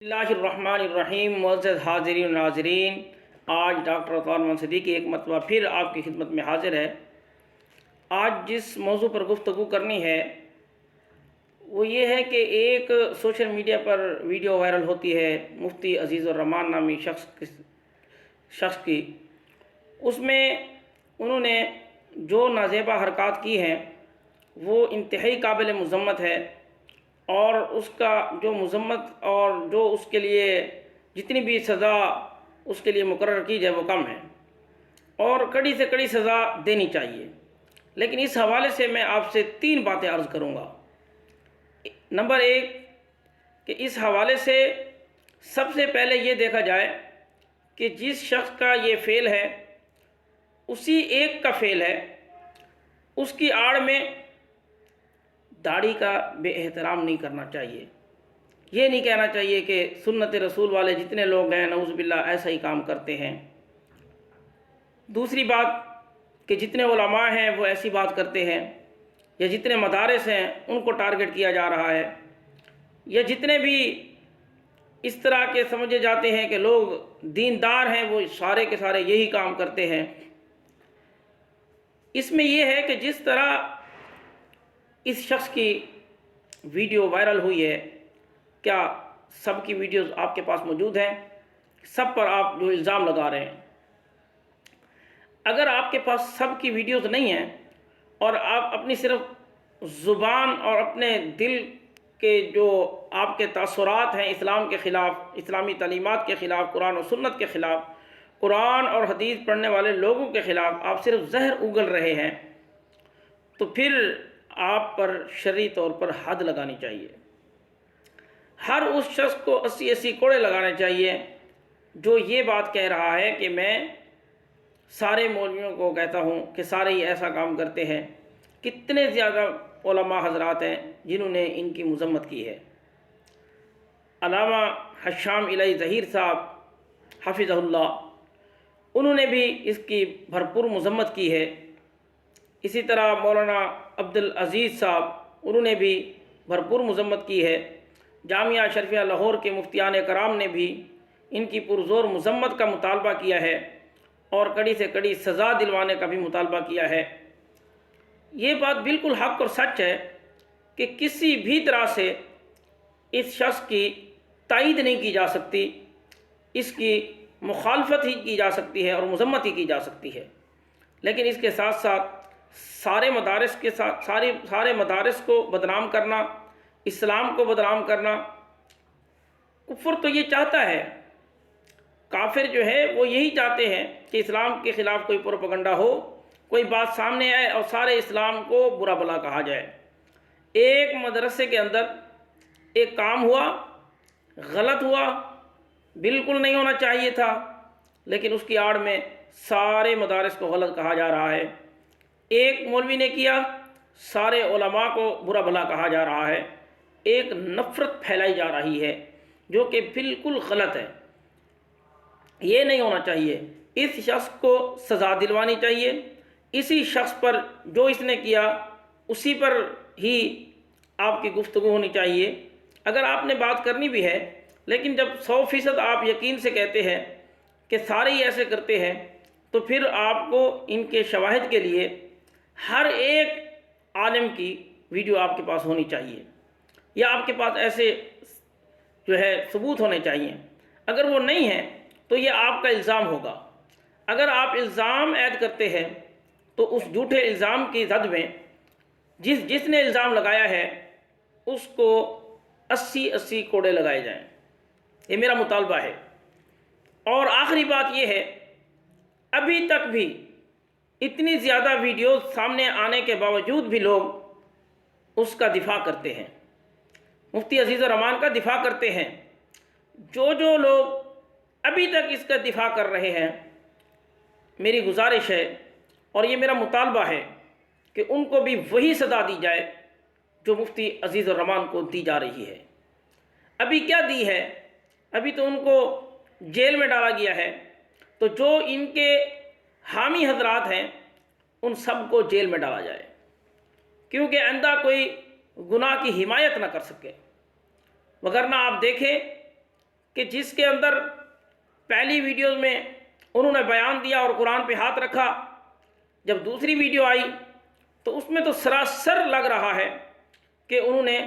اللہ الرحمن الرحیم معزز حاضرین و ناظرین، آج ڈاکٹر اطہر محمد صدیقی ایک مرتبہ پھر آپ کی خدمت میں حاضر ہے۔ آج جس موضوع پر گفتگو کرنی ہے وہ یہ ہے کہ ایک سوشل میڈیا پر ویڈیو وائرل ہوتی ہے مفتی عزیز الرحمان نامی شخص کی۔ اس میں انہوں نے جو نازیبا حرکات کی ہیں وہ انتہائی قابل مذمت ہے، اور اس کا جو مذمت اور جو اس کے لیے جتنی بھی سزا اس کے لیے مقرر کی جائے وہ کم ہے، اور کڑی سے کڑی سزا دینی چاہیے۔ لیکن اس حوالے سے میں آپ سے 3 باتیں عرض کروں گا۔ نمبر 1 کہ اس حوالے سے سب سے پہلے یہ دیکھا جائے کہ جس شخص کا یہ فعل ہے اسی ایک کا فعل ہے، اس کی آڑ میں داڑھی کا بے احترام نہیں کرنا چاہیے۔ یہ نہیں کہنا چاہیے کہ سنت رسول والے جتنے لوگ ہیں نعوذ باللہ ایسا ہی کام کرتے ہیں۔ دوسری بات کہ جتنے علماء ہیں وہ ایسی بات کرتے ہیں، یا جتنے مدارس ہیں ان کو ٹارگٹ کیا جا رہا ہے، یا جتنے بھی اس طرح کے سمجھے جاتے ہیں کہ لوگ دیندار ہیں وہ سارے کے سارے یہی کام کرتے ہیں۔ اس میں یہ ہے کہ جس طرح اس شخص کی ویڈیو وائرل ہوئی ہے، کیا سب کی ویڈیوز آپ کے پاس موجود ہیں؟ سب پر آپ جو الزام لگا رہے ہیں، اگر آپ کے پاس سب کی ویڈیوز نہیں ہیں اور آپ اپنی صرف زبان اور اپنے دل کے جو آپ کے تاثرات ہیں اسلام کے خلاف، اسلامی تعلیمات کے خلاف، قرآن و سنت کے خلاف، قرآن اور حدیث پڑھنے والے لوگوں کے خلاف آپ صرف زہر اگل رہے ہیں، تو پھر آپ پر شرعی طور پر حد لگانی چاہیے۔ ہر اس شخص کو 80 کوڑے لگانے چاہیے جو یہ بات کہہ رہا ہے کہ میں سارے مولویوں کو کہتا ہوں کہ سارے ہی ایسا کام کرتے ہیں۔ کتنے زیادہ علماء حضرات ہیں جنہوں نے ان کی مذمت کی ہے۔ علامہ حشام الہی ظہیر صاحب حفظہ اللہ، انہوں نے بھی اس کی بھرپور مذمت کی ہے۔ اسی طرح مولانا عبدالعزیز صاحب، انہوں نے بھی بھرپور مذمت کی ہے۔ جامعہ اشرفیہ لاہور کے مفتیان کرام نے بھی ان کی پرزور مذمت کا مطالبہ کیا ہے اور کڑی سے کڑی سزا دلوانے کا بھی مطالبہ کیا ہے۔ یہ بات بالکل حق اور سچ ہے کہ کسی بھی طرح سے اس شخص کی تائید نہیں کی جا سکتی، اس کی مخالفت ہی کی جا سکتی ہے اور مذمت ہی کی جا سکتی ہے۔ لیکن اس کے ساتھ ساتھ سارے مدارس کو بدنام کرنا، اسلام کو بدنام کرنا، کفر تو یہ چاہتا ہے، کافر جو ہے وہ یہی چاہتے ہیں کہ اسلام کے خلاف کوئی پروپیگنڈا ہو، کوئی بات سامنے آئے اور سارے اسلام کو برا بھلا کہا جائے۔ ایک مدرسے کے اندر ایک کام ہوا، غلط ہوا، بالکل نہیں ہونا چاہیے تھا، لیکن اس کی آڑ میں سارے مدارس کو غلط کہا جا رہا ہے۔ ایک مولوی نے کیا، سارے علماء کو برا بھلا کہا جا رہا ہے۔ ایک نفرت پھیلائی جا رہی ہے جو کہ بالکل غلط ہے۔ یہ نہیں ہونا چاہیے۔ اس شخص کو سزا دلوانی چاہیے۔ اسی شخص پر جو اس نے کیا اسی پر ہی آپ کی گفتگو ہونی چاہیے۔ اگر آپ نے بات کرنی بھی ہے، لیکن جب 100% آپ یقین سے کہتے ہیں کہ سارے ہی ایسے کرتے ہیں، تو پھر آپ کو ان کے شواہد کے لیے ہر ایک عالم کی ویڈیو آپ کے پاس ہونی چاہیے، یا آپ کے پاس ایسے جو ہے ثبوت ہونے چاہیے۔ اگر وہ نہیں ہے تو یہ آپ کا الزام ہوگا۔ اگر آپ الزام عائد کرتے ہیں تو اس جھوٹے الزام کی زد میں جس نے الزام لگایا ہے اس کو 80 کوڑے لگائے جائیں، یہ میرا مطالبہ ہے۔ اور آخری بات یہ ہے، ابھی تک بھی اتنی زیادہ ویڈیوز سامنے آنے کے باوجود بھی لوگ اس کا دفاع کرتے ہیں، مفتی عزیز الرحمان کا دفاع کرتے ہیں۔ جو لوگ ابھی تک اس کا دفاع کر رہے ہیں، میری گزارش ہے اور یہ میرا مطالبہ ہے کہ ان کو بھی وہی سزا دی جائے جو مفتی عزیز الرحمان کو دی جا رہی ہے۔ ابھی کیا دی ہے؟ ابھی تو ان کو جیل میں ڈالا گیا ہے، تو جو ان کے حامی حضرات ہیں ان سب کو جیل میں ڈالا جائے، کیونکہ آئندہ کوئی گناہ کی حمایت نہ کر سکے۔ وگرنہ آپ دیکھیں کہ جس کے اندر پہلی ویڈیوز میں انہوں نے بیان دیا اور قرآن پہ ہاتھ رکھا، جب دوسری ویڈیو آئی تو اس میں تو سراسر لگ رہا ہے کہ انہوں نے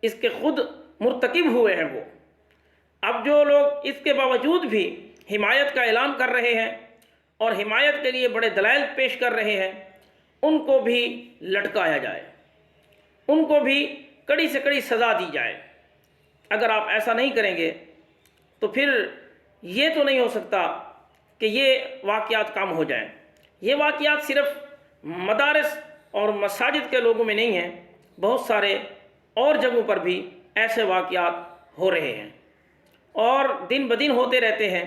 اس کے خود مرتکب ہوئے ہیں وہ۔ اب جو لوگ اس کے باوجود بھی حمایت کا اعلان کر رہے ہیں اور حمایت کے لیے بڑے دلائل پیش کر رہے ہیں، ان کو بھی لٹکایا جائے، ان کو بھی کڑی سے کڑی سزا دی جائے۔ اگر آپ ایسا نہیں کریں گے تو پھر یہ تو نہیں ہو سکتا کہ یہ واقعات کم ہو جائیں۔ یہ واقعات صرف مدارس اور مساجد کے لوگوں میں نہیں ہیں، بہت سارے اور جگہوں پر بھی ایسے واقعات ہو رہے ہیں اور دن بدن ہوتے رہتے ہیں۔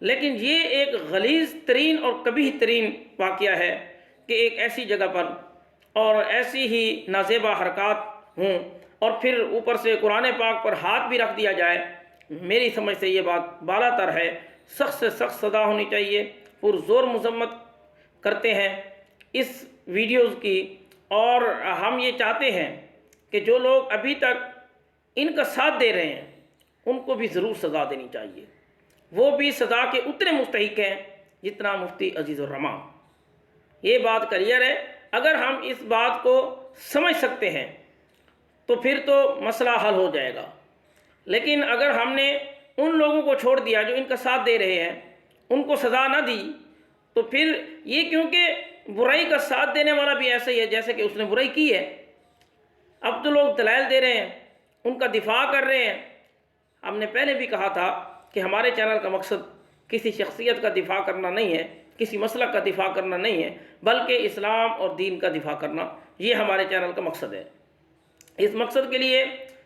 لیکن یہ ایک غلیظ ترین اور قبیح ترین واقعہ ہے کہ ایک ایسی جگہ پر اور ایسی ہی نازیبا حرکات ہوں اور پھر اوپر سے قرآن پاک پر ہاتھ بھی رکھ دیا جائے۔ میری سمجھ سے یہ بات بالا تر ہے، سخت سے سخت سزا ہونی چاہیے۔ پرزور مذمت کرتے ہیں اس ویڈیوز کی، اور ہم یہ چاہتے ہیں کہ جو لوگ ابھی تک ان کا ساتھ دے رہے ہیں ان کو بھی ضرور سزا دینی چاہیے، وہ بھی سزا کے اتنے مستحق ہیں جتنا مفتی عزیز الرحمان۔ یہ بات کلیئر ہے۔ اگر ہم اس بات کو سمجھ سکتے ہیں تو پھر تو مسئلہ حل ہو جائے گا، لیکن اگر ہم نے ان لوگوں کو چھوڑ دیا جو ان کا ساتھ دے رہے ہیں، ان کو سزا نہ دی، تو پھر یہ کیونکہ برائی کا ساتھ دینے والا بھی ایسا ہی ہے جیسے کہ اس نے برائی کی ہے۔ اب تو لوگ دلائل دے رہے ہیں، ان کا دفاع کر رہے ہیں۔ ہم نے پہلے بھی کہا تھا کہ ہمارے چینل کا مقصد کسی شخصیت کا دفاع کرنا نہیں ہے، کسی مسلک کا دفاع کرنا نہیں ہے، بلکہ اسلام اور دین کا دفاع کرنا، یہ ہمارے چینل کا مقصد ہے۔ اس مقصد کے لیے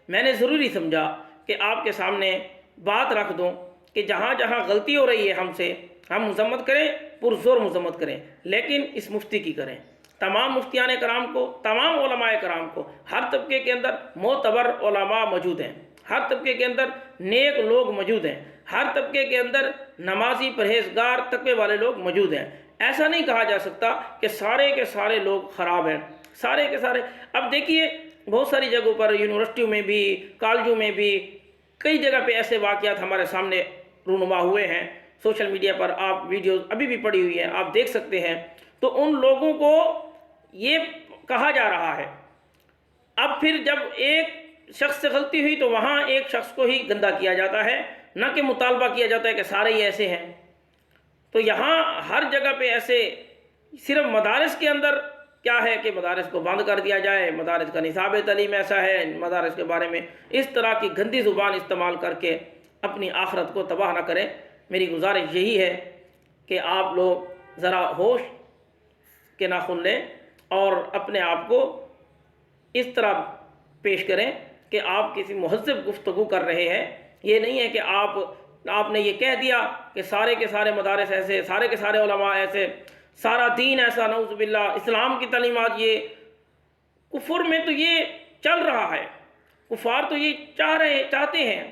میں نے ضروری سمجھا کہ آپ کے سامنے بات رکھ دوں کہ جہاں جہاں غلطی ہو رہی ہے ہم سے، ہم مذمت کریں، پرزور مذمت کریں، لیکن اس مفتی کی کریں۔ تمام مفتیان کرام کو، تمام علماء کرام کو، ہر طبقے کے اندر معتبر علماء موجود ہیں، ہر طبقے کے اندر نیک لوگ موجود ہیں، ہر طبقے کے اندر نمازی پرہیزگار تقوی والے لوگ موجود ہیں۔ ایسا نہیں کہا جا سکتا کہ سارے کے سارے لوگ خراب ہیں، سارے کے سارے۔ اب دیکھیے بہت ساری جگہوں پر، یونیورسٹیوں میں بھی، کالجوں میں بھی، کئی جگہ پہ ایسے واقعات ہمارے سامنے رونما ہوئے ہیں۔ سوشل میڈیا پر آپ ویڈیوز ابھی بھی پڑی ہوئی ہیں، آپ دیکھ سکتے ہیں۔ تو ان لوگوں کو یہ کہا جا رہا ہے، اب پھر جب ایک شخص سے غلطی ہوئی تو وہاں ایک شخص کو ہی گندہ کیا جاتا ہے، نہ کہ مطالبہ کیا جاتا ہے کہ سارے ہی ایسے ہیں۔ تو یہاں ہر جگہ پہ ایسے، صرف مدارس کے اندر کیا ہے کہ مدارس کو بند کر دیا جائے، مدارس کا نصاب تعلیم ایسا ہے، مدارس کے بارے میں اس طرح کی گندی زبان استعمال کر کے اپنی آخرت کو تباہ نہ کریں۔ میری گزارش یہی ہے کہ آپ لوگ ذرا ہوش کے ناخن لیں اور اپنے آپ کو اس طرح پیش کریں کہ آپ کسی مہذب گفتگو کر رہے ہیں۔ یہ نہیں ہے کہ آپ نے یہ کہہ دیا کہ سارے کے سارے مدارس ایسے، سارے کے سارے علماء ایسے، سارا دین ایسا، نعوذ باللہ، اسلام کی تعلیمات یہ۔ کفر میں تو یہ چل رہا ہے، کفار تو یہ چاہتے ہیں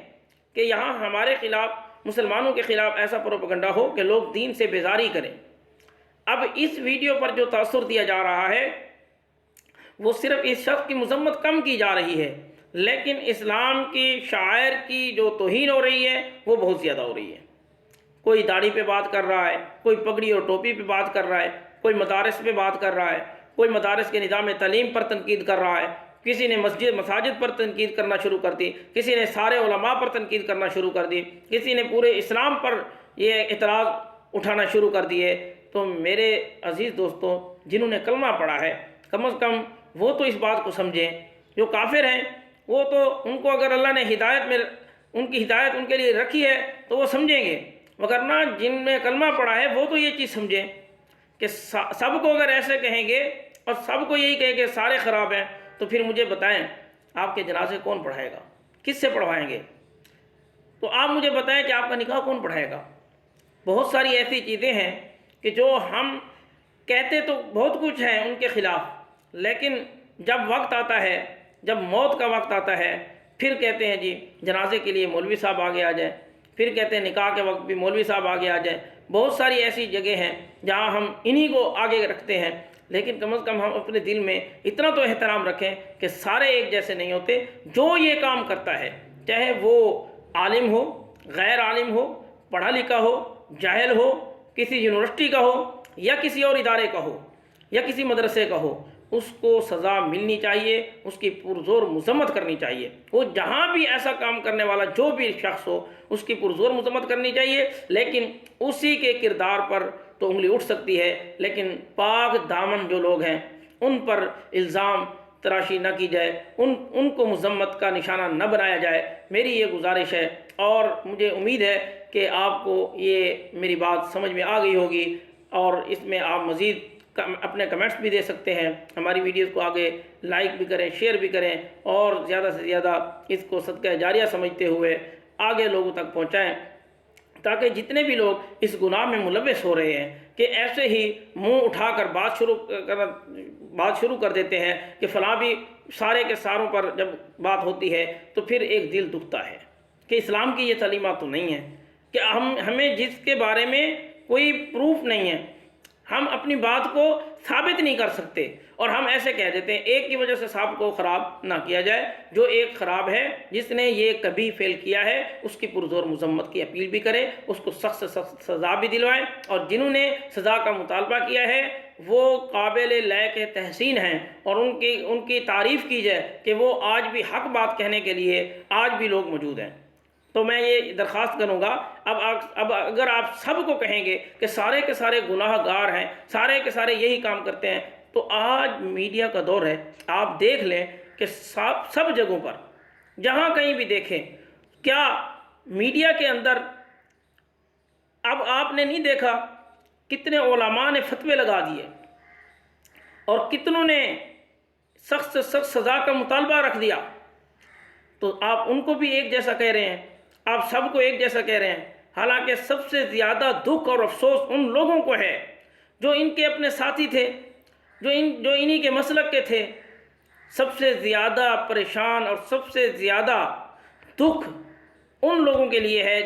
کہ یہاں ہمارے خلاف، مسلمانوں کے خلاف ایسا پروپیگنڈا ہو کہ لوگ دین سے بیزاری کریں۔ اب اس ویڈیو پر جو تاثر دیا جا رہا ہے وہ صرف اس شخص کی مذمت کم کی جا رہی ہے، لیکن اسلام کی شاعر کی جو توہین ہو رہی ہے وہ بہت زیادہ ہو رہی ہے۔ کوئی داڑھی پہ بات کر رہا ہے، کوئی پگڑی اور ٹوپی پہ بات کر رہا ہے، کوئی مدارس پہ بات کر رہا ہے، کوئی مدارس کے نظام تعلیم پر تنقید کر رہا ہے، کسی نے مساجد پر تنقید کرنا شروع کر دی، کسی نے سارے علماء پر تنقید کرنا شروع کر دی، کسی نے پورے اسلام پر یہ اعتراض اٹھانا شروع کر دیے۔ تو میرے عزیز دوستوں، جنہوں نے کلمہ پڑھا ہے، کم از کم وہ تو اس بات کو سمجھیں۔ جو کافر ہیں وہ تو، ان کو اگر اللہ نے ہدایت میں، ان کی ہدایت ان کے لیے رکھی ہے تو وہ سمجھیں گے، وگرنہ جن نے کلمہ پڑھا ہے وہ تو یہ چیز سمجھیں کہ سب کو اگر ایسے کہیں گے اور سب کو یہی کہیں کہ سارے خراب ہیں، تو پھر مجھے بتائیں آپ کے جنازے کون پڑھائے گا، کس سے پڑھوائیں گے؟ تو آپ مجھے بتائیں کہ آپ کا نکاح کون پڑھائے گا؟ بہت ساری ایسی چیزیں ہیں کہ جو ہم کہتے تو بہت کچھ ہیں ان کے خلاف، لیکن جب وقت آتا ہے، جب موت کا وقت آتا ہے، پھر کہتے ہیں جی جنازے کے لیے مولوی صاحب آگے آ جائیں، پھر کہتے ہیں نکاح کے وقت بھی مولوی صاحب آگے آ جائیں۔ بہت ساری ایسی جگہ ہیں جہاں ہم انہی کو آگے رکھتے ہیں، لیکن کم از کم ہم اپنے دل میں اتنا تو احترام رکھیں کہ سارے ایک جیسے نہیں ہوتے۔ جو یہ کام کرتا ہے، چاہے وہ عالم ہو، غیر عالم ہو، پڑھا لکھا ہو، جاہل ہو، کسی یونیورسٹی کا ہو یا کسی اور ادارے کا ہو یا کسی مدرسے کا ہو، اس کو سزا ملنی چاہیے، اس کی پرزور مذمت کرنی چاہیے۔ وہ جہاں بھی ایسا کام کرنے والا جو بھی شخص ہو، اس کی پرزور مذمت کرنی چاہیے، لیکن اسی کے کردار پر تو انگلی اٹھ سکتی ہے، لیکن پاک دامن جو لوگ ہیں ان پر الزام تراشی نہ کی جائے، ان کو مذمت کا نشانہ نہ بنایا جائے۔ میری یہ گزارش ہے، اور مجھے امید ہے کہ آپ کو یہ میری بات سمجھ میں آ گئی ہوگی، اور اس میں آپ مزید اپنے کمنٹس بھی دے سکتے ہیں۔ ہماری ویڈیوز کو آگے لائک بھی کریں، شیئر بھی کریں، اور زیادہ سے زیادہ اس کو صدقہ جاریہ سمجھتے ہوئے آگے لوگوں تک پہنچائیں، تاکہ جتنے بھی لوگ اس گناہ میں ملوث ہو رہے ہیں کہ ایسے ہی منہ اٹھا کر بات شروع کر دیتے ہیں کہ فلاں بھی، سارے کے ساروں پر جب بات ہوتی ہے تو پھر ایک دل دکھتا ہے کہ اسلام کی یہ تعلیمات تو نہیں ہیں، کہ ہمیں جس کے بارے میں کوئی پروف نہیں ہے، ہم اپنی بات کو ثابت نہیں کر سکتے، اور ہم ایسے کہہ دیتے ہیں۔ ایک کی وجہ سے صاحب کو خراب نہ کیا جائے، جو ایک خراب ہے، جس نے یہ کبھی فیل کیا ہے، اس کی پرزور مذمت کی اپیل بھی کرے، اس کو سخت سے سخت سزا بھی دلوائیں، اور جنہوں نے سزا کا مطالبہ کیا ہے وہ قابل لائق تحسین ہیں، اور ان کی تعریف کی جائے کہ وہ آج بھی حق بات کہنے کے لیے آج بھی لوگ موجود ہیں۔ تو میں یہ درخواست کروں گا، اب اگر آپ سب کو کہیں گے کہ سارے کے سارے گناہ گار ہیں، سارے کے سارے یہی کام کرتے ہیں، تو آج میڈیا کا دور ہے، آپ دیکھ لیں کہ سب جگہوں پر جہاں کہیں بھی دیکھیں، کیا میڈیا کے اندر اب آپ نے نہیں دیکھا کتنے علماء نے فتوے لگا دیے، اور کتنوں نے سخت سے سخت سزا کا مطالبہ رکھ دیا، تو آپ ان کو بھی ایک جیسا کہہ رہے ہیں، آپ سب کو ایک جیسا کہہ رہے ہیں۔ حالانکہ سب سے زیادہ دکھ اور افسوس ان لوگوں کو ہے جو ان کے اپنے ساتھی تھے، جو انہی کے مسلک کے تھے۔ سب سے زیادہ پریشان اور سب سے زیادہ دکھ ان لوگوں کے لیے ہے